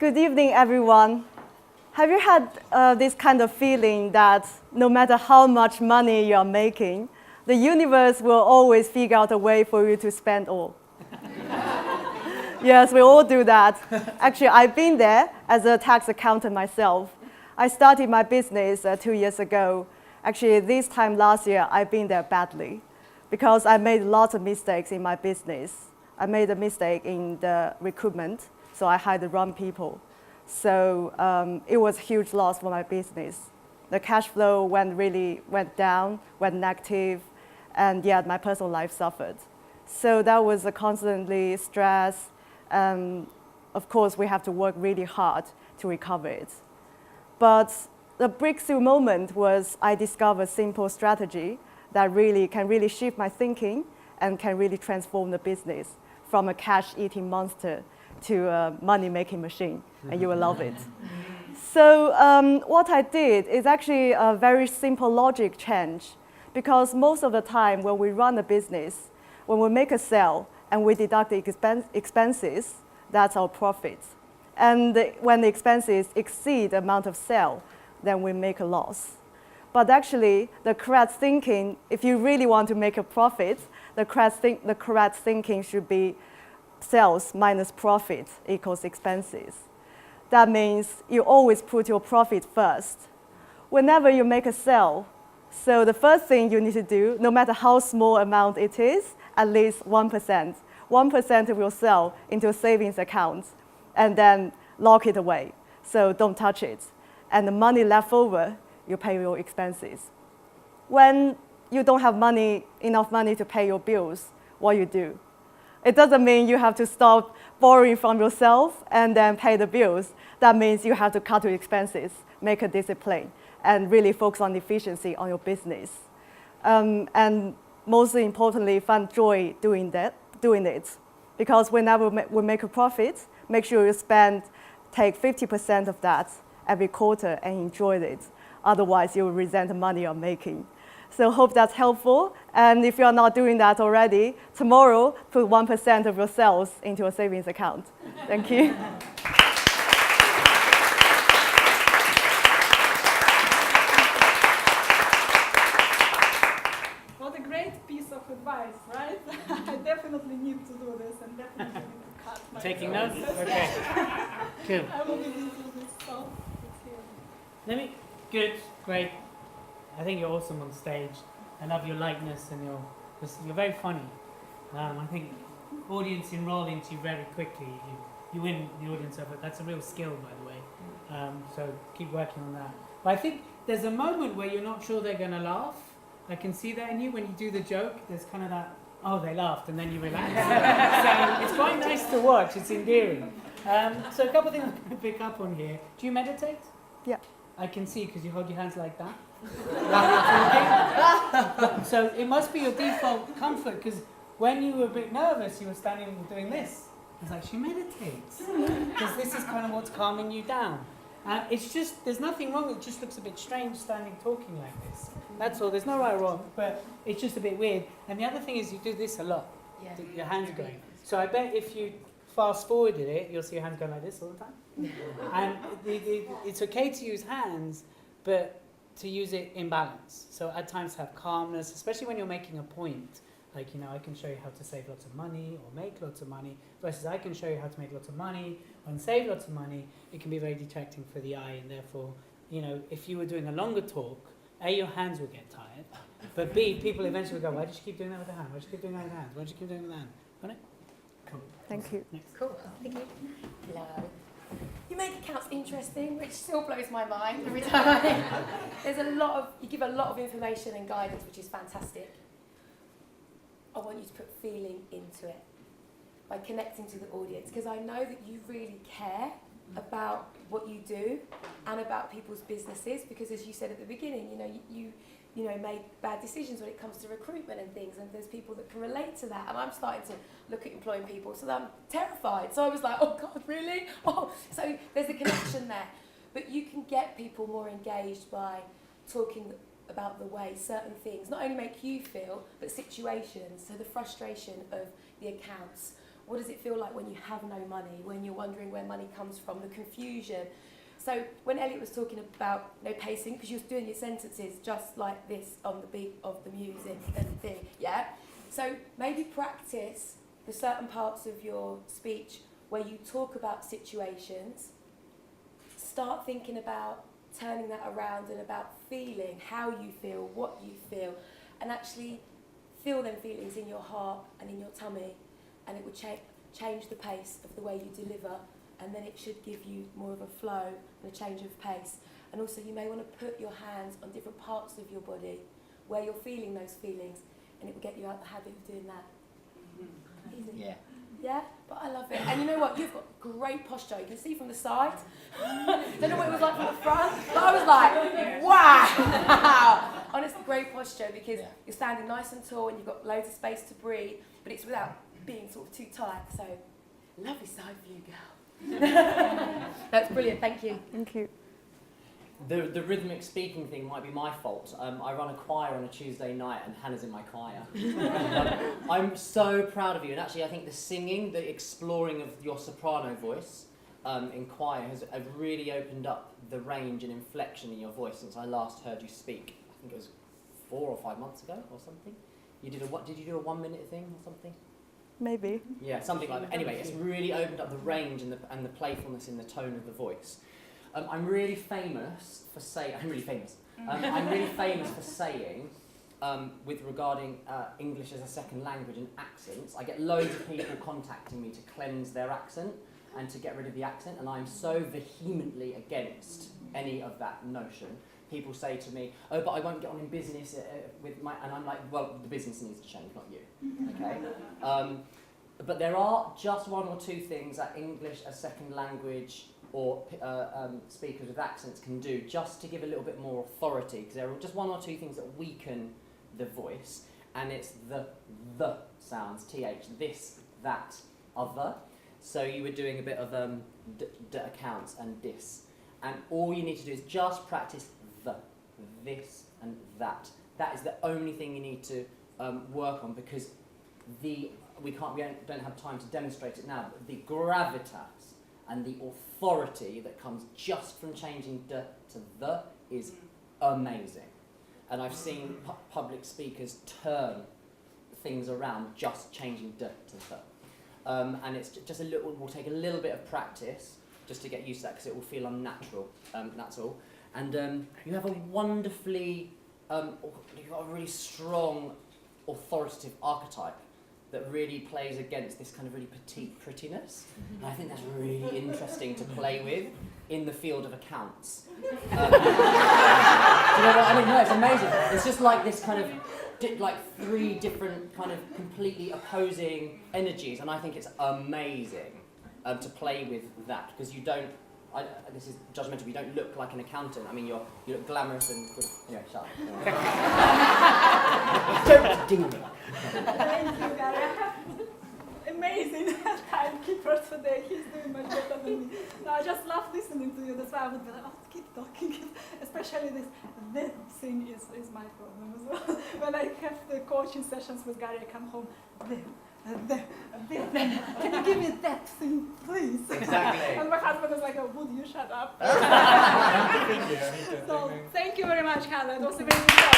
Good evening, everyone. Have you had this kind of feeling that no matter how much money you are making, the universe will always figure out a way for you to spend all? Yes, we all do that. Actually, I've been there as a tax accountant myself. I started my business 2 years ago. Actually, this time last year, I've been there badly because I made lots of mistakes in my business. I made a mistake in the recruitment, so I hired the wrong people. So it was a huge loss for my business. The cash flow went down, went negative, and yeah, my personal life suffered. So that was a constantly stress. Of course, we have to work really hard to recover it. But the breakthrough moment was I discovered a simple strategy that can really shift my thinking and can really transform the business from a cash-eating monster to a money-making machine, and you will love it. So what I did is actually a very simple logic change, because most of the time when we run a business, when we make a sale and we deduct the expenses, that's our profit. And when the expenses exceed the amount of sale, then we make a loss. But actually, the correct thinking, if you really want to make a profit, the correct thinking should be sales minus profit equals expenses. That means you always put your profit first. Whenever you make a sale, so the first thing you need to do, no matter how small amount it is, at least 1%. 1% of your sale into a savings account, and then lock it away. So don't touch it. And the money left over, you pay your expenses. When you don't have enough money to pay your bills, what you do? It doesn't mean you have to stop borrowing from yourself and then pay the bills. That means you have to cut your expenses, make a discipline, and really focus on efficiency on your business. And most importantly, find joy doing it. Because whenever we make a profit, make sure you take 50% of that every quarter and enjoy it. Otherwise, you will resent the money you're making. So hope that's helpful. And if you're not doing that already, tomorrow, put 1% of your sales into a savings account. Thank you. What a great piece of advice, right? I definitely need to do this and definitely need to cut my Taking notes? Okay. Good. I will be using this stuff. Good, great. I think you're awesome on stage. I love your lightness and you're very funny. I think audience enroll into you very quickly. You win the audience over. That's a real skill, by the way. So keep working on that. But I think there's a moment where you're not sure they're going to laugh. I can see that in you when you do the joke. There's kind of that, oh, they laughed, and then you relax. So it's quite nice to watch. It's endearing. So a couple of things I'm going to pick up on here. Do you meditate? Yeah. I can see because you hold your hands like that. So it must be your default comfort, because when you were a bit nervous, you were standing and doing this. It's like, she meditates. Because this is kind of what's calming you down. It's just, there's nothing wrong, it just looks a bit strange standing talking like this. That's all, there's no right or wrong, but it's just a bit weird. And the other thing is you do this a lot. Yeah. Your hands are going. So I bet if you fast forwarded it, you'll see your hands go like this all the time. And it's okay to use hands, but to use it in balance. So at times have calmness, especially when you're making a point. Like, I can show you how to save lots of money or make lots of money, versus I can show you how to make lots of money and save lots of money. It can be very detracting for the eye, and therefore, if you were doing a longer talk, A, your hands will get tired, but B, people eventually will go, why does she keep doing that with her hand? Why does she keep doing that with her hand? Why does she keep doing it with her hand? Got it? Cool. Thank you. Next. Cool. Thank you. Hello. You make accounts interesting, which still blows my mind every time. You give a lot of information and guidance, which is fantastic. I want you to put feeling into it by connecting to the audience, because I know that you really care about what you do and about people's businesses, because as you said at the beginning, you made bad decisions when it comes to recruitment and things, and there's people that can relate to that, and I'm starting to look at employing people, so I'm terrified. So I was like, oh God, really? Oh, so there's a connection there. But you can get people more engaged by talking about the way certain things not only make you feel, but situations. So the frustration of the accounts, What does it feel like when you have no money, when you're wondering where money comes from, the confusion? So when Elliot was talking about pacing, because you were doing your sentences just like this on the beat of the music and thing, yeah? So maybe practice the certain parts of your speech where you talk about situations. Start thinking about turning that around and about feeling how you feel, what you feel, and actually feel them feelings in your heart and in your tummy, and it will change the pace of the way you deliver, and then it should give you more of a flow and a change of pace. And also you may want to put your hands on different parts of your body where you're feeling those feelings, and it will get you out the habit of doing that. Easy. Yeah. Yeah, but I love it. And you know what? You've got great posture. You can see from the side. Don't know what it was like from the front, but I was like, wow! Honestly, great posture because you're standing nice and tall and you've got loads of space to breathe, but it's without being sort of too tight. So, lovely side view, girl. That's brilliant. Thank you. Thank you. The rhythmic speaking thing might be my fault. I run a choir on a Tuesday night and Hannah's in my choir. I'm so proud of you, and actually I think the singing, the exploring of your soprano voice in choir has really opened up the range and inflection in your voice since I last heard you speak. I think it was 4 or 5 months ago or something. You did did you do a 1 minute thing or something? Maybe. Yeah, something like that. Anyway, it's really opened up the range and the playfulness in the tone of the voice. I'm really famous for saying, I'm really famous for saying, with regarding English as a second language and accents, I get loads of people contacting me to cleanse their accent and to get rid of the accent, and I'm so vehemently against any of that notion. People say to me, oh, but I won't get on in business with my, and I'm like, well, the business needs to change, not you, okay? But there are just 1 or 2 things that English as second language or speakers with accents can do just to give a little bit more authority, because there are just 1 or 2 things that weaken the voice, and it's the sounds, th, this, that, other. So you were doing a bit of d accounts and dis, and all you need to do is just practice the, this, and that. That is the only thing you need to work on, because we don't have time to demonstrate it now, but the gravitas and the authority that comes just from changing d to the is amazing. And I've seen public speakers turn things around just changing d to the. And it's just will take a little bit of practice just to get used to that, because it will feel unnatural, that's all. And you have a wonderfully, you've got a really strong authoritative archetype that really plays against this kind of really petite prettiness. And I think that's really interesting to play with in the field of accounts. Do you know what I mean? No, it's amazing. It's just like this kind of, like 3 different kind of completely opposing energies, and I think it's amazing to play with that, because you don't, this is judgmental, but you don't look like an accountant. I mean, you look glamorous and good. Anyway, shut up. Don't ding me. Thank you, Gary. I have amazing timekeeper today. He's doing much better than me. No, I just love listening to you. That's why I would be like, oh, keep talking. Especially this thing is my problem as well. When I have the coaching sessions with Gary, I come home, can you give me that thing, please? Exactly. And my husband is like, oh, would you shut up? Thank you. So, thank you very much, Hannah. It was a very good job.